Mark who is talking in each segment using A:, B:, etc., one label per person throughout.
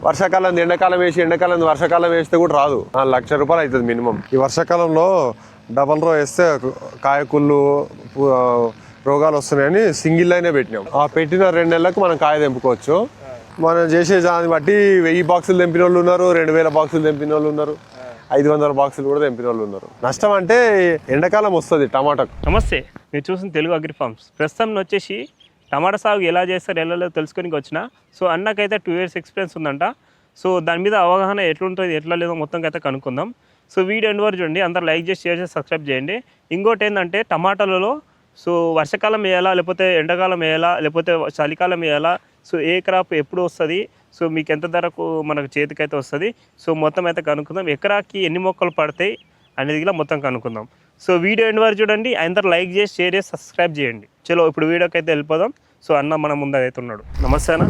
A: వర్షాకాలం ఎండాకాలం వేసి ఎండాకాలం వర్షాకాలం వేస్తే కూడా రాదు. 1 లక్ష రూపాయలు అవుతుంది మినిమం. ఈ వర్షాకాలంలో డబల్ రో వేస్తే కాయకుళ్ళు రోగాలు వస్తున్నాయని సింగిల్ లైనే పెట్టినాం. ఆ పెట్టిన 2 నెలలకు మనం కాయ తెంపుకోవచ్చు. మనం చేసే దాన్ని బట్టి 1000 బాక్సులు తెంపిన వాళ్ళు ఉన్నారు, 2000 బాక్సులు తెంపిన వాళ్ళు ఉన్నారు, 500 బాక్సులు కూడా తెంపిన వాళ్ళు ఉన్నారు. నష్టం అంటే ఎండాకాలం వస్తుంది టమాటాకు.
B: నమస్తే, మీరు చూసిన తెలుగు అగ్రి ఫార్మ్స్. ప్రస్తుతం వచ్చేసి టమాటా సాగు ఎలా చేస్తారు ఎలా లేదో తెలుసుకొని వచ్చిన. సో అన్నకైతే 2 years ఎక్స్పీరియన్స్ ఉందంట. సో దాని మీద అవగాహన ఎట్లుంటుంది ఎట్లా లేదో మొత్తం అయితే కనుక్కుందాం. సో వీడియో ఎండ్ వరకు చూడండి, అందరూ లైక్ చేసి షేర్ చేసి సబ్స్క్రైబ్ చేయండి. ఇంకోటి ఏంటంటే టమాటాలలో సో వర్షాకాలం వేయాలా లేకపోతే ఎండాకాలం వేయాలా లేకపోతే చలికాలం వేయాలా, సో ఏ క్రాప్ ఎప్పుడు వస్తుంది, సో మీకు ఎంత ధరకు మనకు చేతికైతే వస్తుంది, సో మొత్తం అయితే కనుక్కుందాం. ఎకరాకి ఎన్ని మొక్కలు పడతాయి అనేది కూడా మొత్తం కనుక్కుందాం. సో వీడియో ఎండ్ వరకు చూడండి, అందరూ లైక్ చేసి షేర్ చేసి సబ్స్క్రైబ్ చేయండి. చలో ఇప్పుడు వీడియోకి అయితే వెళ్ళిపోదాం. సో అన్న మన ముందు అయితే ఉన్నాడు. నమస్తే అన్న.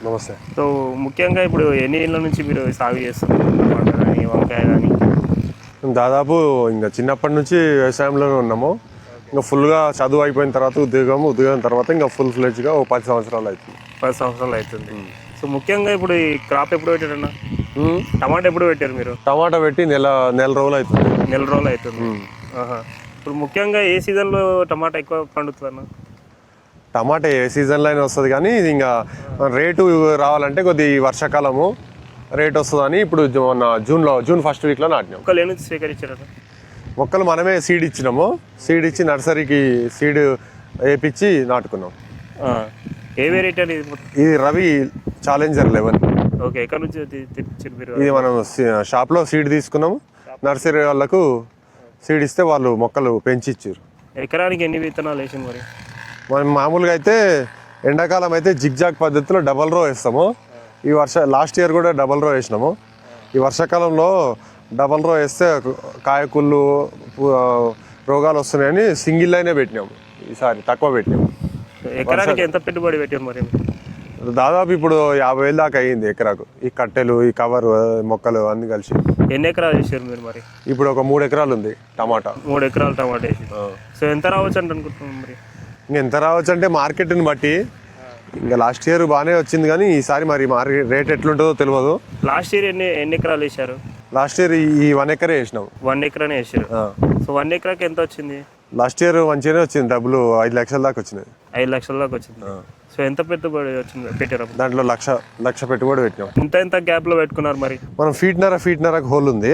A: నమస్తే.
B: సో ముఖ్యంగా ఇప్పుడు ఎన్ని ఏళ్ళ నుంచి మీరు సాగు చేస్తున్నారు టమాటా కానీ వంకాయ కానీ?
A: దాదాపు ఇంకా చిన్నప్పటి నుంచి వ్యవసాయంలోనే ఉన్నాము. ఇంకా ఫుల్గా చదువు అయిపోయిన తర్వాత ఉద్యోగం తర్వాత ఇంకా ఫుల్ ఫ్లెడ్జ్గా 10 సంవత్సరాలు అవుతుంది.
B: 10 సంవత్సరాలు అవుతుంది. సో ముఖ్యంగా ఇప్పుడు ఈ క్రాప్ ఎప్పుడు పెట్టారన్న? టమాటా ఎప్పుడు పెట్టారు మీరు?
A: టమాటా పెట్టి నెల రోజులు అవుతుంది.
B: నెల రోజులు అవుతుంది. ఇప్పుడు ముఖ్యంగా ఏ సీజన్లో టమాటా ఎక్కువ పండుతుంది అన్న?
A: టమాటా ఏ సీజన్లో అయినా వస్తుంది, కానీ ఇంకా రేటు రావాలంటే కొద్ది వర్షాకాలము రేట్ వస్తుందని ఇప్పుడు జూన్ ఫస్ట్ వీక్లో నాటినాం.
B: మొక్కలు ఏం నుంచి స్వీకరించారు?
A: మొక్కలు మనమే సీడ్ ఇచ్చినాము. సీడ్ ఇచ్చి నర్సరీకి సీడ్ వేయించి నాటుకున్నాం.
B: ఏ వెరైటీ అని?
A: ఇది రవి ఛాలెంజర్ 11.
B: ఓకే, ఎక్కడ నుంచి తెప్పించారు మీరు?
A: ఇది మనం షాప్లో సీడ్ తీసుకున్నాము. నర్సరీ వాళ్ళకు సీడ్ ఇస్తే వాళ్ళు మొక్కలు పెంచి ఇచ్చారు.
B: ఎకరానికి ఎన్ని విత్తనాలు వేసాను మరి?
A: మనం మామూలుగా అయితే ఎండాకాలం అయితే జిగ్జాగ్ పద్ధతిలో డబల్ రో వేస్తాము. లాస్ట్ ఇయర్ కూడా డబల్ రో వేసినాము. ఈ వర్షాకాలంలో డబల్ రో వేస్తే కాయకుళ్ళు రోగాలు వస్తున్నాయని సింగిల్ లైనే పెట్టినాము. ఈసారి తక్కువ పెట్టినాము.
B: ఎకరానికి ఎంత పెట్టుబడి పెట్టారు మరి?
A: దాదాపు ఇప్పుడు 50,000 దాకా అయ్యింది ఎకరాకు. ఈ కట్టెలు, ఈ కవర్, మొక్కలు అన్ని కలిసి.
B: ఎన్ని ఎకరాలు వేసారు మీరు మరి?
A: ఇప్పుడు ఒక 3 ఎకరాలు ఉంది టమాటా.
B: 3 ఎకరాలు టమాటా వేసి. సో ఎంత రావచ్చు అంటే అనుకుంటున్నాం మరి?
A: ఎంత రావచ్చు అంటే మార్కెట్ని బట్టి. ఇంకా లాస్ట్ ఇయర్ బాగానే వచ్చింది, కానీ ఈసారి మరి మార్కెట్ రేట్ ఎట్లుంటుందో తెలియదు.
B: లాస్ట్ ఇయర్ ఎన్ని ఎకరాలు వేసారు?
A: లాస్ట్ ఇయర్ ఈ 1 ఎకరే వేసినాం.
B: 1 ఎకరానే వేసారు. సో 1 ఎకరాకి ఎంత వచ్చింది?
A: లాస్ట్ ఇయర్ మంచిగానే వచ్చింది, డబ్బులు 5 లక్షల దాకా వచ్చినాయి.
B: 5 లక్షల దాకా వచ్చింది. సో ఎంత పెట్టుబడి వచ్చింది పెట్టారు?
A: దాంట్లో లక్ష పెట్టుబడి పెట్టినాం.
B: ఎంత గ్యాప్ లో పెట్టుకున్నారు మరి?
A: మనం ఫీట్నరకు హోల్ ఉంది,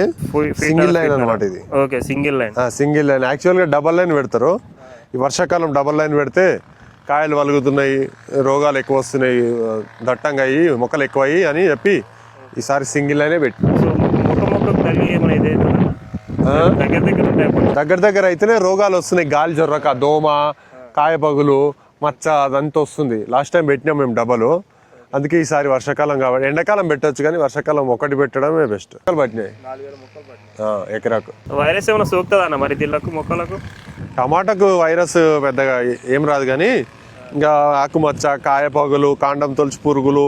A: సింగిల్ లైన్ అనమాట ఇది.
B: Okay, single
A: line. యాక్చువల్గా డబల్ లైన్ పెడతారు. ఈ వర్షాకాలం డబల్ లైన్ పెడితే కాయలు వలుగుతున్నాయి, రోగాలు ఎక్కువ వస్తున్నాయి, దట్టంగా అయ్యి మొక్కలు ఎక్కువ అయ్యి అని చెప్పి ఈసారి సింగిల్ లైనే పెట్టి. దగ్గర అయితేనే రోగాలు వస్తున్నాయి. గాలి జొర్రక, దోమ, కాయ పగులు, మచ్చ అదంతా వస్తుంది. లాస్ట్ టైం పెట్టినాం మేము డబలు. అందుకే ఈసారి వర్షాకాలం కాబట్టి ఎండాకాలం పెట్టచ్చు, కానీ వర్షాకాలం ఒకటి పెట్టడమే బెస్ట్. పట్టినాయి ఎకరాకు.
B: వైరస్ ఏమైనా సోకుతుందా అన్న మరి దీనికి మొక్కలకు?
A: టమాటాకు వైరస్ పెద్దగా ఏం రాదు, కానీ ఇంకా ఆకుమచ్చ, కాయ పగులు, కాండం తొలిచి పురుగులు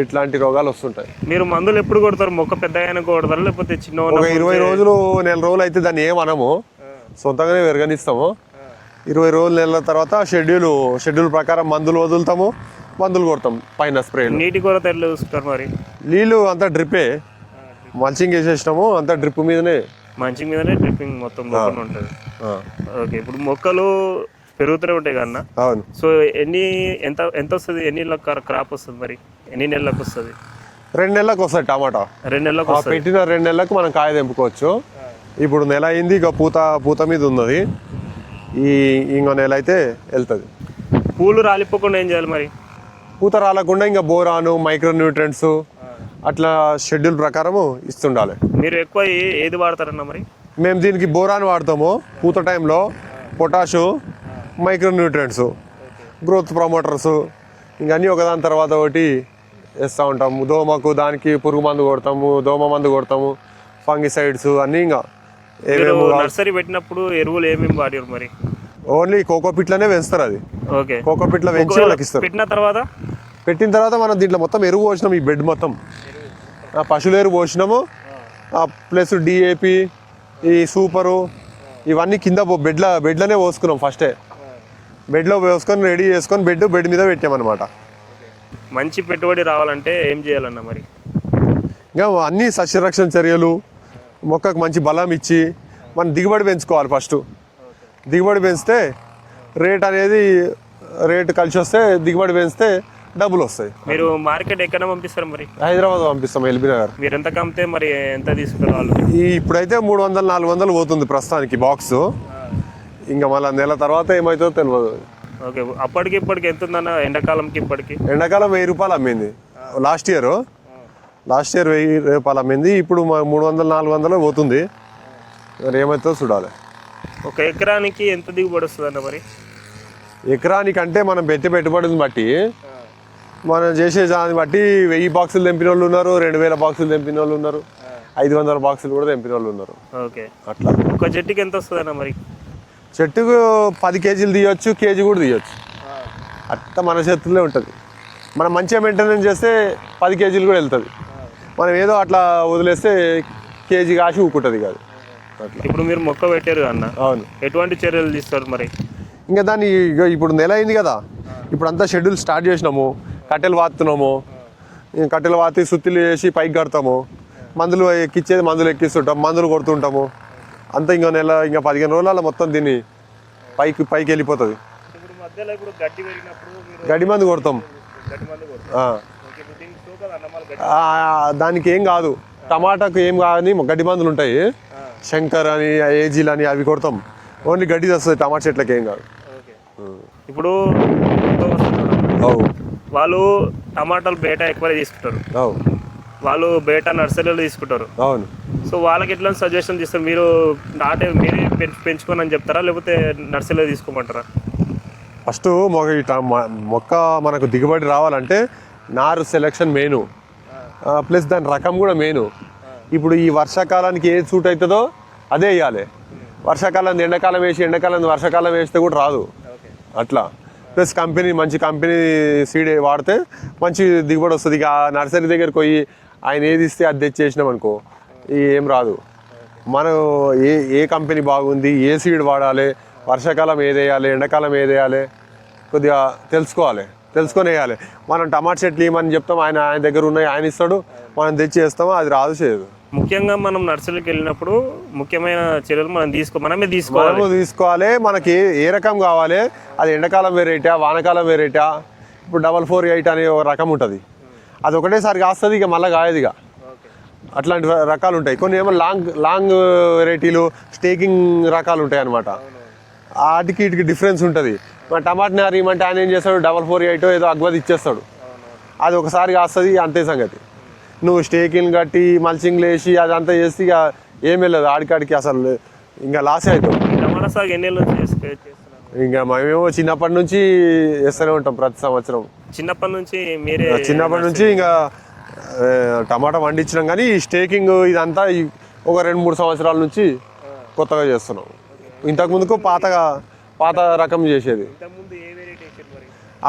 A: ఇట్లాంటి రోగాలు వస్తుంటాయి.
B: మీరు మందులు ఎప్పుడు కొడతారు? మొక్క పెద్దగా కొడతారు లేకపోతే చిన్న?
A: ఒక 20 రోజులు నెల రోజులు అయితే దాన్ని ఏమనము, సొంతంగానే వెరగనిస్తాము. 20 రోజులు నెలల తర్వాత షెడ్యూల్ ప్రకారం మందులు వదులుతాము, మందులు కొడతాం పైన స్ప్రే.
B: నీటి కొరత ఎట్లా చూసుకుంటారు మరి?
A: నీళ్ళు అంతా డ్రిప్పే, మల్చింగ్ వేసేసినాము, అంతా డ్రిప్ మీదనే.
B: మంచింగ్ మీదనే డ్రిప్పింగ్ మొత్తం ఉంటుంది. ఓకే, ఇప్పుడు మొక్కలు పెరుగుతూనే ఉంటాయి కన్నా.
A: అవును.
B: సో ఎంత వస్తుంది? ఎన్ని నెలలకు క్రాప్ వస్తుంది మరి? ఎన్ని నెలలకు వస్తుంది?
A: 2 నెలలకు వస్తుంది టమాటా.
B: 2 నెలలకు
A: పెట్టిన 2 నెలలకు మనం కాయ తెంపుకోవచ్చు. ఇప్పుడు నెల అయింది, ఇక పూత మీద ఉన్నది. ఇంకో నెల అయితే వెళ్తుంది.
B: పూలు రాలిపోకుండా ఏం చేయాలి మరి?
A: పూత రాలకుండా ఇంకా బోరాను, మైక్రో న్యూట్రియంట్స్ అట్లా షెడ్యూల్ ప్రకారము ఇస్తుండాలి.
B: మీరు ఎక్కువ ఏది వాడతారన్న మరి?
A: మేము దీనికి బోరాన్ వాడతాము పూత టైంలో, potash, micro nutrients, growth promoters, ఇంకన్నీ ఒకదాని తర్వాత ఒకటి వేస్తూ ఉంటాము. దోమకు దానికి పురుగు మందు కొడతాము, దోమ మందు కొడతాము, ఫంగిసైడ్స్ అన్నీ. ఇంకా
B: నర్సరీ పెట్టినప్పుడు ఎరువులు ఏమేమి వాడారు మరి?
A: ఓన్లీ కోకోపిట్లనే పెంచుతారు. అది
B: ఓకే,
A: కోకోపిట్ల పెంచి వాళ్ళకి ఇస్తారు. పెట్టిన తర్వాత మనం దీంట్లో మొత్తం ఎరువు పోసినాం. ఈ బెడ్ మొత్తం పశువుల ఎరువు పోసినాము, ప్లస్ డిఏపి, ఈ సూపరు, ఇవన్నీ కింద బెడ్లోనే పోసుకున్నాం. ఫస్టే బెడ్లో పోసుకొని రెడీ చేసుకొని బెడ్ మీద పెట్టామన్నమాట.
B: మంచి పెట్టుబడి రావాలంటే ఏం చేయాలన్న మరి?
A: ఇంకా అన్ని సస్యరక్షణ చర్యలు, మొక్కకు మంచి బలం ఇచ్చి మనం దిగుబడి పెంచుకోవాలి. ఫస్ట్ దిగుబడి పెంచితే రేటు కలిసి వస్తే, దిగుబడి పెంచితే డబ్బులు వస్తాయి.
B: మీరు మార్కెట్ ఎక్కడ పంపిస్తారు మరి?
A: హైదరాబాద్ పంపిస్తాం, ఎల్బీ నగర్.
B: మీరు ఎంత కమ్మితే మరి ఎంత తీసుకుంటారు వాళ్ళు?
A: ఇప్పుడైతే 300-400 పోతుంది ప్రస్తుతానికి బాక్స్. ఇంకా మళ్ళీ నెల తర్వాత ఏమవుతుందో తెలియదు.
B: ఓకే, అప్పటికి ఇప్పటికి ఎంత ఉందన్న? ఎండాకాలంకి ఇప్పటికి?
A: ఎండాకాలం 1000 రూపాయలు అమ్మింది లాస్ట్ ఇయర్ 1000 రూపాయలు అమ్మింది. ఇప్పుడు 300-400 పోతుంది. మరి ఏమవుతుందో చూడాలి.
B: ఒక ఎకరానికి ఎంత దిగుబడి వస్తుంది అన్న మరి?
A: ఎకరానికి అంటే మనం పెట్టుబడిని బట్టి, మనం చేసే దాన్ని బట్టి 1000 బాక్సులు తెంపిన వాళ్ళు ఉన్నారు, 2000 బాక్సులు తెంపిన వాళ్ళు ఉన్నారు, 500 బాక్సులు కూడా తెంపిన వాళ్ళు ఉన్నారు.
B: ఓకే,
A: అట్లా.
B: ఒక చెట్టుకి ఎంత వస్తుంది అన్న మరి?
A: చెట్టుకు 10 కేజీలు తీయొచ్చు, కేజీ కూడా తీయొచ్చు. అట్లా మన చేతుల్లో ఉంటుంది. మనం మంచిగా మెయింటెనెన్స్ చేస్తే 10 కేజీలు కూడా వెళ్తుంది. మనం ఏదో అట్లా వదిలేస్తే కేజీ కాసి ఊకుంటుంది కాదు. అట్లా.
B: ఇప్పుడు మీరు మొక్క పెట్టారు అన్న,
A: అవును,
B: ఎటువంటి చర్యలు తీస్తారు మరి?
A: ఇంకా దాన్ని ఇప్పుడు నెల అయింది కదా, ఇప్పుడు అంతా షెడ్యూల్ స్టార్ట్ చేసినాము. కట్టెలు వాతున్నాము, కట్టెలు వాతి సుత్తిలు వేసి పైకి కడతాము. మందులు ఎక్కించేది మందులు ఎక్కిస్తుంటాం, మందులు కొడుతుంటాము. అంతా ఇంకా 15 రోజుల మొత్తం దీన్ని పైకి వెళ్ళిపోతుంది. గడ్డి మందు కొడతాం. దానికి ఏం కాదు, టమాటాకు ఏం కాదని గడ్డి మందులు ఉంటాయి, శంకర్ అని, ఏజీలు అని, అవి కొడతాం. ఓన్లీ గడ్డి వస్తుంది, టమాటా చెట్లకి ఏం కాదు.
B: ఇప్పుడు వాళ్ళు టమాటాలు బేట ఎక్కువ తీసుకుంటారు, వాళ్ళు బేట నర్సరీలో తీసుకుంటారు. అవును. సో వాళ్ళకి ఎట్లా సజెషన్ ఇస్తారు? మీరు మీరే పెంచుకోని అని చెప్తారా, లేకపోతే నర్సరీలో తీసుకోమంటారా?
A: ఫస్ట్ మొక్క మనకు దిగుబడి రావాలంటే నారు సెలెక్షన్ మెయిన్, ప్లస్ దాని రకం కూడా మెయిన్. ఇప్పుడు ఈ వర్షాకాలానికి ఏది సూట్ అవుతుందో అదే వేయాలి. వర్షాకాలం ఎండాకాలం వేసి, ఎండాకాలం వర్షాకాలం వేస్తే కూడా రాదు. అట్లా. ప్లస్ మంచి కంపెనీ సీడ్ వాడితే మంచి దిగుబడి వస్తుంది. ఇక నర్సరీ దగ్గరికి పోయి ఆయన ఏది ఇస్తే అది తెచ్చేసినాం అనుకో, ఏం రాదు. మనం ఏ కంపెనీ బాగుంది, ఏ సీడ్ వాడాలి, వర్షాకాలం ఏది వేయాలి, ఎండాకాలం ఏది వేయాలి కొద్దిగా తెలుసుకొని వేయాలి. మనం టమాటా చెట్లు ఇవ్వమని చెప్తాం, ఆయన దగ్గర ఉన్నాయి, ఆయన ఇస్తాడు, మనం తెచ్చి వేస్తామో అది రాదు, చేయదు.
B: ముఖ్యంగా మనం నర్సరీకి వెళ్ళినప్పుడు ముఖ్యమైన చర్యలు మనమే తీసుకోవాలి.
A: మనకి ఏ రకం కావాలి, అది ఎండాకాలం వెరైటీ, వానకాలం వెరైటీ. ఇప్పుడు 448 అనే ఒక రకం ఉంటుంది, అది ఒకటేసారి కాస్తుంది, ఇక మళ్ళీ కాయదు. ఇక అట్లాంటి రకాలు ఉంటాయి. కొన్ని ఏమో లాంగ్ వెరైటీలు, స్టేకింగ్ రకాలు ఉంటాయి అన్నమాట. వాటికి వీటికి డిఫరెన్స్ ఉంటుంది. మన టమాటా నారు ఇవ్వమంటే ఆయన ఏం చేస్తాడు, 448 ఏదో అగ్వది ఇచ్చేస్తాడు, అది ఒకసారి కాస్తుంది, అంతే సంగతి. నువ్వు స్టేకింగ్ కట్టి మల్చింగ్లు వేసి అదంతా చేస్తే ఇక ఏం వెళ్ళదు, ఆడికాడికి అసలు ఇంకా లాసే అవుతాం. ఇంకా మేమేమో చిన్నప్పటి నుంచి వేస్తూనే ఉంటాం ప్రతి సంవత్సరం.
B: చిన్నప్పటి నుంచి ఇంకా
A: టమాటా పండించినాం, కానీ ఈ స్టేకింగ్ ఇదంతా ఒక 2-3 సంవత్సరాల నుంచి కొత్తగా చేస్తున్నాం. ఇంతకుముందుకు పాత రకం చేసేది.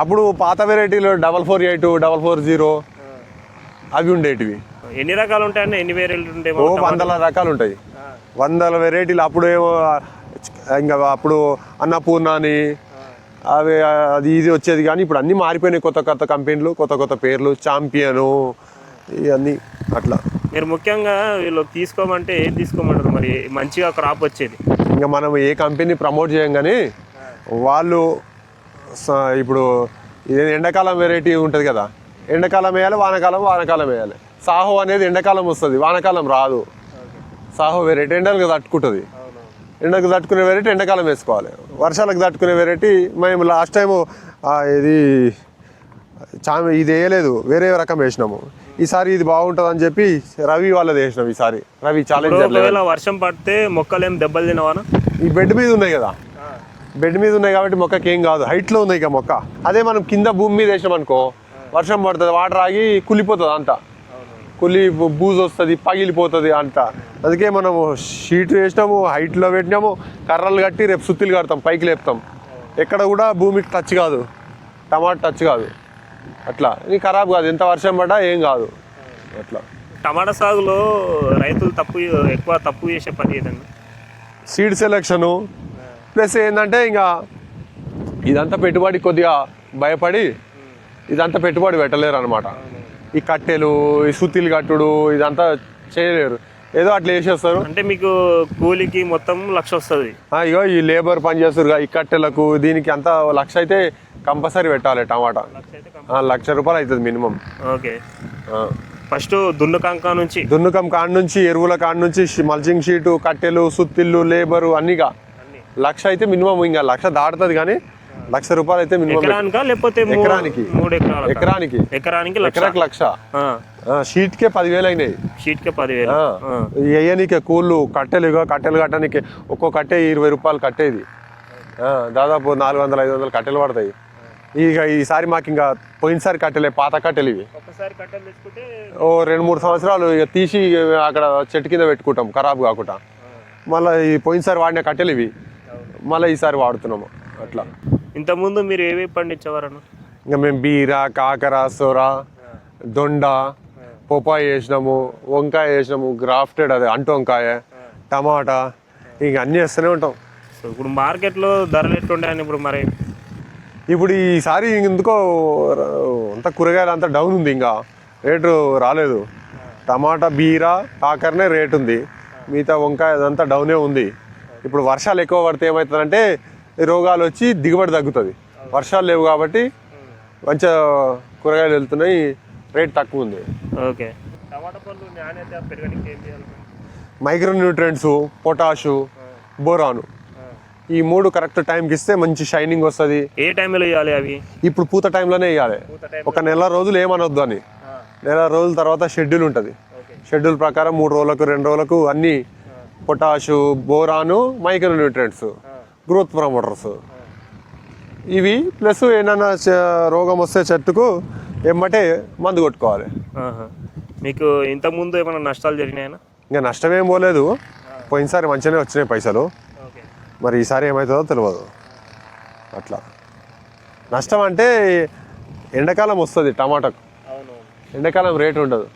A: అప్పుడు పాత వెరైటీలో 448, 440 అవి ఉండేటివి.
B: ఎన్ని రకాలు ఉంటాయండి? ఎన్ని వెరైటీలు ఉంటాయి?
A: 100 రకాలు ఉంటాయి, 100 వెరైటీలు. అప్పుడు ఏమో ఇంకా అప్పుడు అన్నపూర్ణ అని అది ఇది వచ్చేది, కానీ ఇప్పుడు అన్నీ మారిపోయినాయి. కొత్త కంపెనీలు, కొత్త పేర్లు, ఛాంపియను, ఇవన్నీ అట్లా.
B: మీరు ముఖ్యంగా వీళ్ళు తీసుకోమంటే ఏం తీసుకోమంటారు మరి మంచిగా క్రాప్ వచ్చేది?
A: ఇంకా మనం ఏ కంపెనీ ప్రమోట్ చేయం, కానీ వాళ్ళు ఇప్పుడు ఎండాకాలం వెరైటీ ఉంటుంది కదా, ఎండాకాలం వేయాలి, వానకాలం వేయాలి. సాహో అనేది ఎండాకాలం వస్తుంది, వానకాలం రాదు. సాహో వెరైటీ ఎండలకు తట్టుకుంటుంది, ఎండకు తట్టుకునే వెరైటీ ఎండాకాలం వేసుకోవాలి. వర్షాలకు తట్టుకునే వెరైటీ మేము లాస్ట్ టైము ఇది వేయలేదు, వేరే రకం వేసినాము. ఈసారి ఇది బాగుంటుంది అని చెప్పి రవి వాళ్ళది వేసినాం. ఈసారి రవి ఛాలెంజర్.
B: వర్షం పడితే మొక్కలు ఏం దెబ్బలు తినవానా?
A: ఈ బెడ్ మీద ఉన్నాయి కదా, బెడ్ మీద ఉన్నాయి కాబట్టి మొక్కకి ఏం కాదు, హైట్లో ఉన్నాయి ఇక మొక్క. అదే మనం కింద భూమి మీద వేసినాం అనుకో, వర్షం పడుతుంది, వాటర్ ఆగి కుళ్ళిపోతుంది, అంతా బూజు వస్తుంది, పగిలిపోతుంది అంతా. అందుకే మనము షీట్ వేసినాము, హైట్లో పెట్టినాము, కర్రలు కట్టి రేపు సుత్తిలు కడతాం, పైకి లేపుతాం. ఎక్కడ కూడా భూమికి టచ్ కాదు, టమాటా టచ్ కాదు. అట్లా ఇది ఖరాబ్ కాదు, ఎంత వర్షం పడ్డా ఏం కాదు. అట్లా
B: టమాటా సాగులో రైతులు ఎక్కువ తప్పు చేసే పని ఏదండి?
A: సీడ్ సెలెక్షను, ప్లస్ ఏంటంటే ఇంకా ఇదంతా పెట్టుబడి కొద్దిగా భయపడి ఇదంతా పెట్టుబడి పెట్టలేరు అనమాట. ఈ కట్టెలు, ఈ సుత్తిలు కట్టుడు ఇదంతా చేయలేరు, ఏదో అట్లా వేసేస్తారు.
B: అంటే మీకు కూలికి మొత్తం 1,00,000 వస్తుంది.
A: ఇగో ఈ లేబర్ పని చేస్తారు ఈ కట్టెలకు దీనికి అంతా 1,00,000 అయితే కంపల్సరీ పెట్టాలి. టమాటా 1,00,000 రూపాయలు అవుతుంది మినిమం.
B: ఓకే, ఫస్ట్ దున్నుకం కాడ నుంచి ఎరువుల కాడ నుంచి మల్చింగ్ షీటు, కట్టెలు, సుత్తిళ్ళు, లేబరు అన్నిగా 1,00,000 అయితే మినిమం. ఇంకా 1,00,000 దాటుతుంది కానీ 1,00,000 రూపాయలు అయితే మినిమం. లేకపోతే
A: ఎకరానికి 1,00,000. షీట్ కే 10,000 అయినాయి.
B: షీట్ కే 10,000.
A: వేయనీకే కూళ్ళు, కట్టెలు కట్టడానికి ఒక్కో కట్టే 20 రూపాయలు కట్టేది. దాదాపు 400-500 కట్టెలు పడతాయి. ఇక ఈసారి మాకు ఇంకా పోయినసారి కట్టెలే, పాత కట్టెలు ఇవి. ఓ 2-3 సంవత్సరాలు ఇక తీసి అక్కడ చెట్టు కింద పెట్టుకుంటాం ఖరాబ్ కాకుండా. మళ్ళీ ఈ పోయినసారి వాడిన కట్టెలు ఇవి మళ్ళీ ఈసారి వాడుతున్నాము. అట్లా
B: ఇంతకుముందు మీరు ఏవి పండించేవారన్న?
A: ఇంకా మేము బీర, కాకర, సొర, దొండ, పొపాయి వేసినాము, వంకాయ వేసినాము, గ్రాఫ్టెడ్ అదే అంటు వంకాయ, టమాటా, ఇంక అన్నీ వేస్తూనే ఉంటాం.
B: సో ఇప్పుడు మార్కెట్లో ధరలు ఎట్లుంటాయని ఇప్పుడు మరి?
A: ఇప్పుడు ఈసారి ఎందుకో అంతా కూరగాయలు అంతా డౌన్ ఉంది, ఇంకా రేటు రాలేదు. టమాటా, బీర, కాకరనే రేటు ఉంది, మిగతా వంకాయ అదంతా డౌనే ఉంది. ఇప్పుడు వర్షాలు ఎక్కువ పడితే ఏమవుతుందంటే రోగాలు వచ్చి దిగుబడి తగ్గుతుంది. వర్షాలు లేవు కాబట్టి మంచిగా కూరగాయలు వెళ్తున్నాయి, రేట్ తక్కువ ఉంది.
B: ఓకే, టమాటా పండ్లు నాణ్యత పెరగడానికి ఏం చేయాలి?
A: మైక్రో న్యూట్రియంట్స్, పొటాషు, బోరాను ఈ 3 కరెక్ట్ టైంకి ఇస్తే మంచి షైనింగ్ వస్తుంది.
B: ఏ టైంలో వేయాలి అవి?
A: ఇప్పుడు పూత టైంలోనే వేయాలి. ఒక నెల రోజులు ఏమనొద్దు అని, నెల రోజుల తర్వాత షెడ్యూల్ ఉంటుంది. షెడ్యూల్ ప్రకారం 3 రోజులకు 2 రోజులకు అన్ని potash, boron, micro nutrients, growth promoters ఇవి ప్లస్ ఏమైనా రోగం వస్తే చెట్టుకు ఎమ్మటే మందు కొట్టుకోవాలి.
B: మీకు ఇంతకుముందు ఏమైనా నష్టాలు జరిగినాయా?
A: ఇంకా నష్టమేం పోలేదు, పోయినసారి మంచిగానే వచ్చినాయి పైసలు. మరి ఈసారి ఏమవుతుందో తెలియదు. అట్లా నష్టం అంటే ఎండాకాలం వస్తుంది టమాటాకు, ఎండాకాలం రేటు ఉండదు.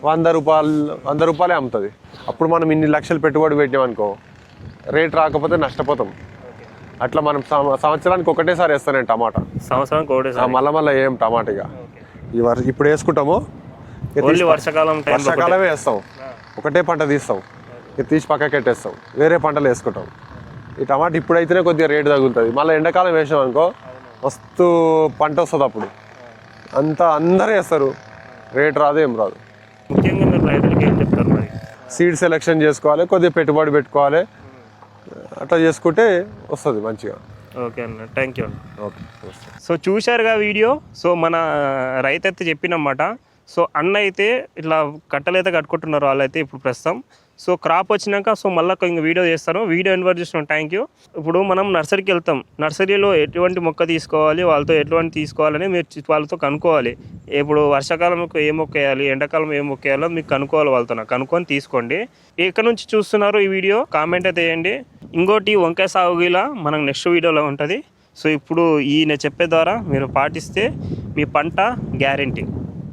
A: 100 రూపాయలే అమ్ముతుంది. అప్పుడు మనం ఇన్ని లక్షలు పెట్టుబడి పెట్టామనుకో రేట్ రాకపోతే నష్టపోతాం. అట్లా మనం సంవత్సరానికి ఒకటేసారి వేస్తాను నేను టమాటా.
B: సంవత్సరానికి ఒకటేసారి
A: మళ్ళీ ఏం టమాటాగా ఇప్పుడు వేసుకుంటాము, వర్షాకాలమే వేస్తాం. ఒకటే పంట తీస్తాం, తీసి పక్కకి పెట్టేస్తాం, వేరే పంటలు వేసుకుంటాం. ఈ టమాటా ఇప్పుడైతేనే కొద్దిగా రేటు తగులుతుంది. మళ్ళీ ఎండాకాలం వేసాం అనుకో మస్తు పంట వస్తుంది. అప్పుడు అంతా అందరూ వేస్తారు, రేటు రాదు, ఏం రాదు.
B: ముఖ్యంగా మీరు రైతులకి ఏం చెప్తారు మరి?
A: సీడ్ సెలెక్షన్ చేసుకోవాలి, కొద్దిగా పెట్టుబడి పెట్టుకోవాలి, అట్లా చేసుకుంటే వస్తుంది మంచిగా.
B: ఓకే అన్న, థ్యాంక్ యూ అన్న.
A: ఓకే.
B: సో చూశారుగా వీడియో. సో మన రైతు అయితే చెప్పినమాట. సో అన్న అయితే ఇట్లా కట్టలు అయితే కట్టుకుంటున్నారు వాళ్ళైతే ఇప్పుడు ప్రస్తుతం. సో క్రాప్ వచ్చినాక సో మళ్ళీ ఇంక వీడియో చేస్తాను. వీడియో ఎన్వర్ చేస్తున్నాం, థ్యాంక్ యూ. ఇప్పుడు మనం నర్సరీకి వెళ్తాం, నర్సరీలో ఎటువంటి మొక్క తీసుకోవాలి, వాళ్ళతో ఎటువంటి తీసుకోవాలని మీరు వాళ్ళతో కనుక్కోవాలి. ఇప్పుడు వర్షాకాలంలో ఏ మొక్క వేయాలి, ఎండాకాలం ఏ మొక్క వేయాలో మీకు కనుక్కోవాలి, వాళ్ళతో కనుక్కొని తీసుకోండి. ఎక్కడి నుంచి చూస్తున్నారు ఈ వీడియో కామెంట్ అయితే వేయండి. ఇంకోటి వంకాయ సాగులా మనకు నెక్స్ట్ వీడియోలో ఉంటుంది. సో ఇప్పుడు ఈ నేను చెప్పే ద్వారా మీరు పాటిస్తే మీ పంట గ్యారెంటీ.